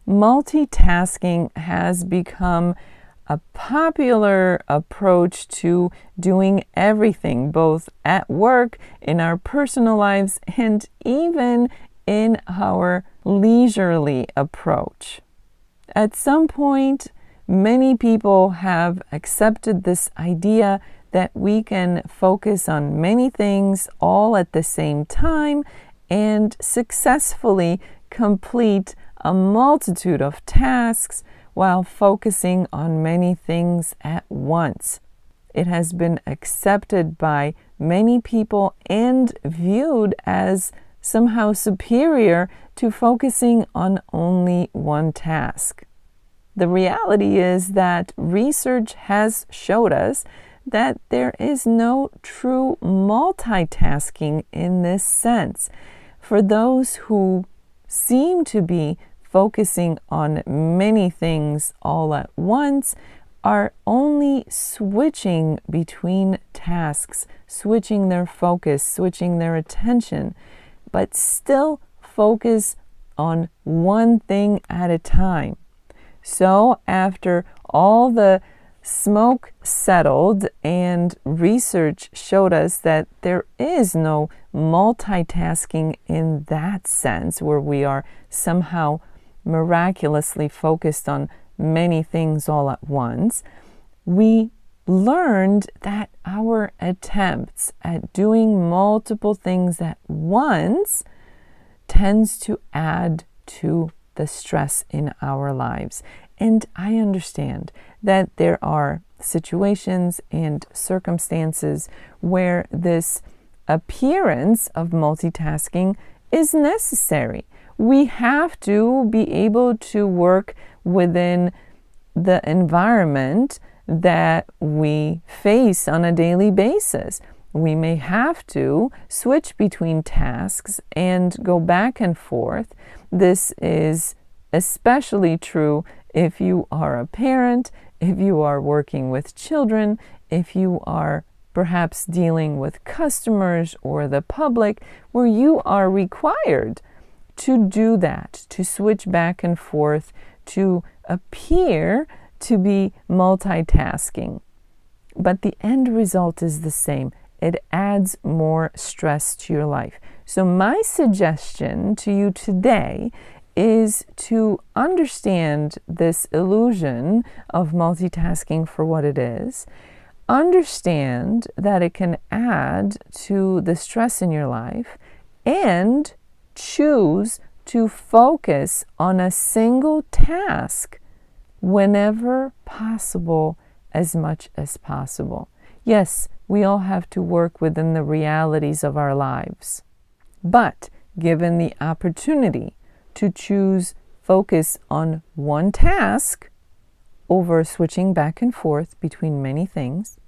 Multitasking has become a popular approach to doing everything, both at work, in our personal lives, and even in our leisurely approach. At some point, many people have accepted this idea that we can focus on many things all at the same time and successfully complete a multitude of tasks while focusing on many things at once. It has been accepted by many people and viewed as somehow superior to focusing on only one task. The reality is that research has showed us that there is no true multitasking in this sense. For those who seem to be focusing on many things all at once, are only switching between tasks, switching their focus, switching their attention, but still focus on one thing at a time. So after all the smoke settled and research showed us that there is no multitasking in that sense, where we are somehow miraculously focused on many things all at once, we learned that our attempts at doing multiple things at once tends to add to the stress in our lives. And I understand that there are situations and circumstances where this appearance of multitasking is necessary. We have to be able to work within the environment that we face on a daily basis. We may have to switch between tasks and go back and forth. This is especially true if you are a parent, if you are working with children, if you are perhaps dealing with customers or the public, where you are required to do that, to switch back and forth, to appear to be multitasking. But the end result is the same. It adds more stress to your life. So my suggestion to you today is to understand this illusion of multitasking for what it is. Understand that it can add to the stress in your life, and choose to focus on a single task whenever possible, as much as possible. Yes, we all have to work within the realities of our lives, but given the opportunity to choose focus on one task over switching back and forth between many things,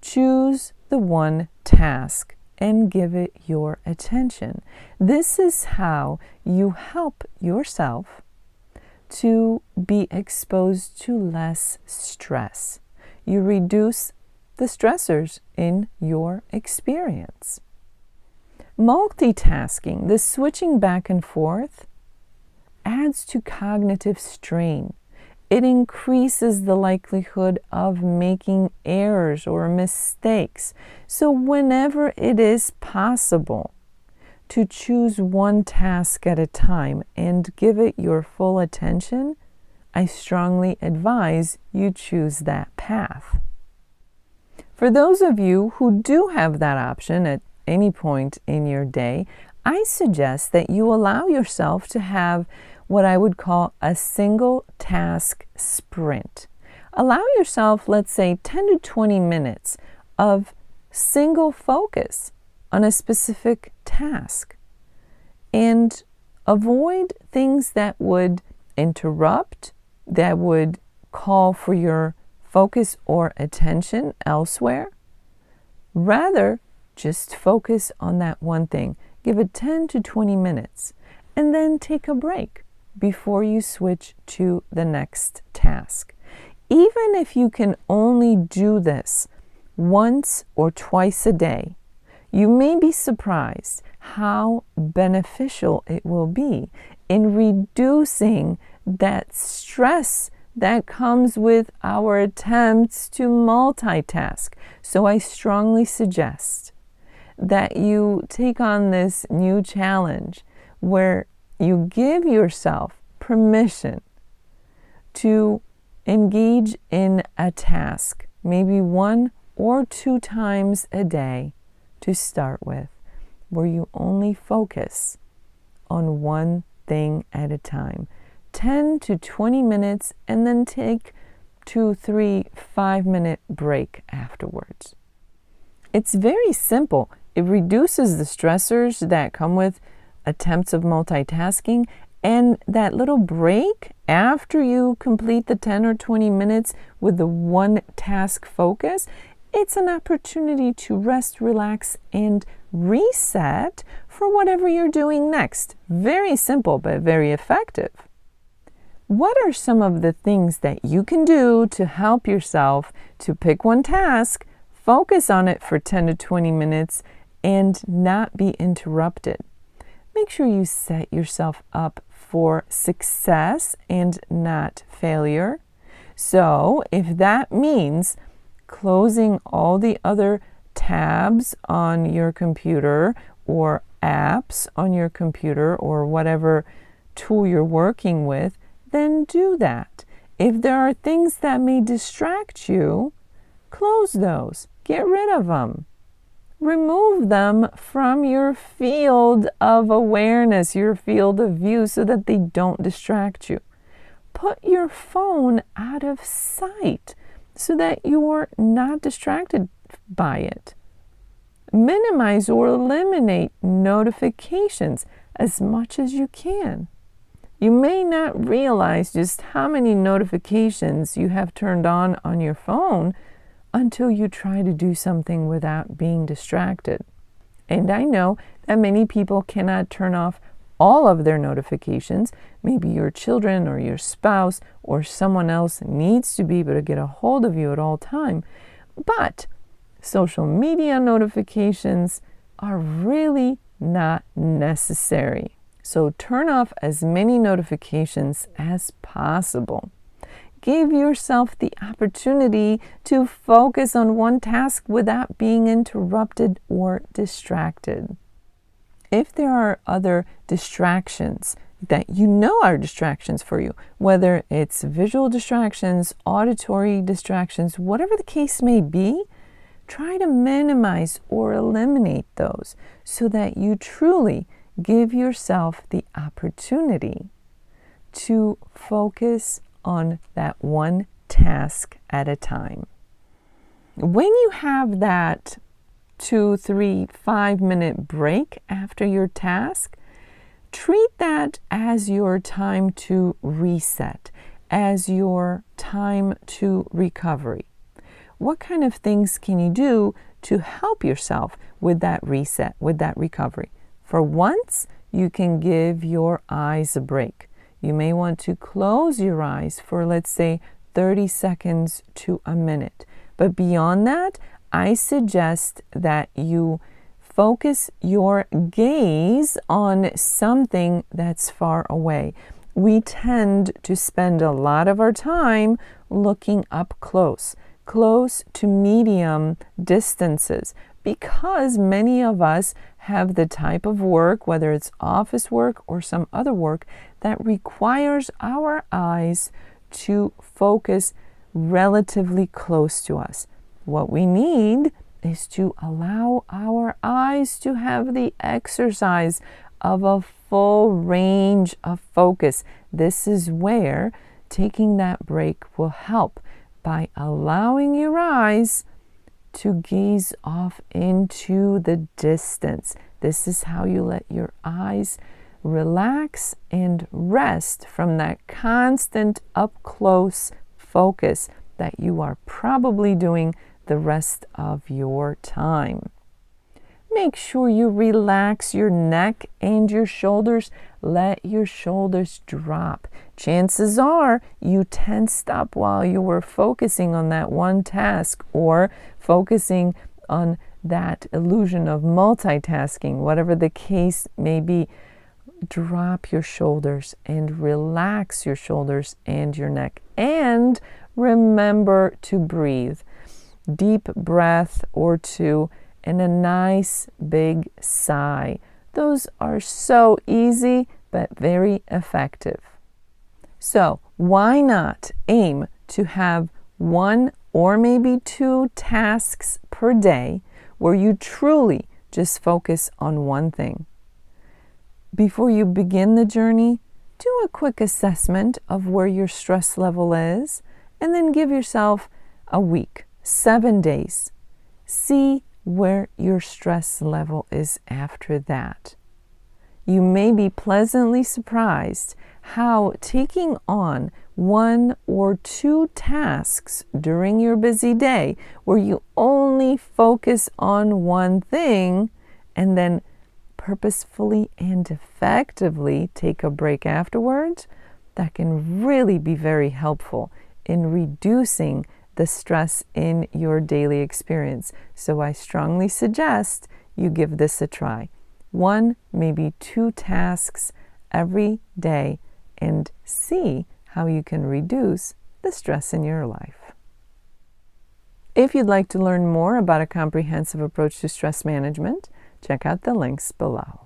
choose the one task and give it your attention. This is how you help yourself to be exposed to less stress. You reduce the stressors in your experience. Multitasking, the switching back and forth, adds to cognitive strain. It increases the likelihood of making errors or mistakes. So whenever it is possible to choose one task at a time and give it your full attention, I strongly advise you choose that path. For those of you who do have that option at any point in your day, I suggest that you allow yourself to have what I would call a single task sprint. Allow yourself, let's say, 10 to 20 minutes of single focus on a specific task, and avoid things that would interrupt, that would call for your focus or attention elsewhere. Rather, just focus on that one thing. Give it 10 to 20 minutes and then take a break before you switch to the next task. Even if you can only do this once or twice a day, you may be surprised how beneficial it will be in reducing that stress that comes with our attempts to multitask. So I strongly suggest that you take on this new challenge where you give yourself permission to engage in a task, maybe 1 or 2 times a day to start with, where you only focus on one thing at a time. 10 to 20 minutes, and then take 2, 3, 5-minute break afterwards. It's very simple. It reduces the stressors that come with attempts of multitasking, and that little break after you complete the 10 or 20 minutes with the one task focus, it's an opportunity to rest, relax, and reset for whatever you're doing next. Very simple, but very effective. What are some of the things that you can do to help yourself to pick one task, focus on it for 10 to 20 minutes, and not be interrupted? Make sure you set yourself up for success and not failure. So if that means closing all the other tabs on your computer or apps on your computer or whatever tool you're working with, then do that. If there are things that may distract you, close those. Get rid of them. Remove them from your field of awareness, your field of view, so that they don't distract you. Put your phone out of sight so that you're not distracted by it. Minimize or eliminate notifications as much as you can. You may not realize just how many notifications you have turned on your phone until you try to do something without being distracted. And I know that many people cannot turn off all of their notifications. Maybe your children or your spouse or someone else needs to be able to get a hold of you at all time. But social media notifications are really not necessary. So turn off as many notifications as possible. Give yourself the opportunity to focus on one task without being interrupted or distracted. If there are other distractions that you know are distractions for you, whether it's visual distractions, auditory distractions, whatever the case may be, try to minimize or eliminate those so that you truly give yourself the opportunity to focus on that one task at a time. When you have that 2, 3, 5-minute break after your task, treat that as your time to reset, as your time to recovery. What kind of things can you do to help yourself with that reset, with that recovery? For once, you can give your eyes a break. You may want to close your eyes for, let's say, 30 seconds to a minute. But beyond that, I suggest that you focus your gaze on something that's far away. We tend to spend a lot of our time looking up close to medium distances, because many of us have the type of work, whether it's office work or some other work, that requires our eyes to focus relatively close to us. What we need is to allow our eyes to have the exercise of a full range of focus. This is where taking that break will help, by allowing your eyes to gaze off into the distance. This is how you let your eyes relax and rest from that constant up-close focus that you are probably doing the rest of your time. Make sure you relax your neck and your shoulders. Let your shoulders drop. Chances are you tensed up while you were focusing on that one task or focusing on that illusion of multitasking, whatever the case may be. drop your shoulders and relax your shoulders and your neck. And remember to breathe. Deep breath or two and a nice big sigh. Those are so easy but very effective. So why not aim to have 1 or maybe 2 tasks per day where you truly just focus on one thing? Before you begin the journey, do a quick assessment of where your stress level is, and then give yourself a week, 7 days. See where your stress level is after that. You may be pleasantly surprised how taking on 1 or 2 tasks during your busy day, where you only focus on one thing and then purposefully and effectively take a break afterwards, that can really be very helpful in reducing the stress in your daily experience. So I strongly suggest you give this a try. 1, maybe 2 tasks every day and see how you can reduce the stress in your life. If you'd like to learn more about a comprehensive approach to stress management, check out the links below.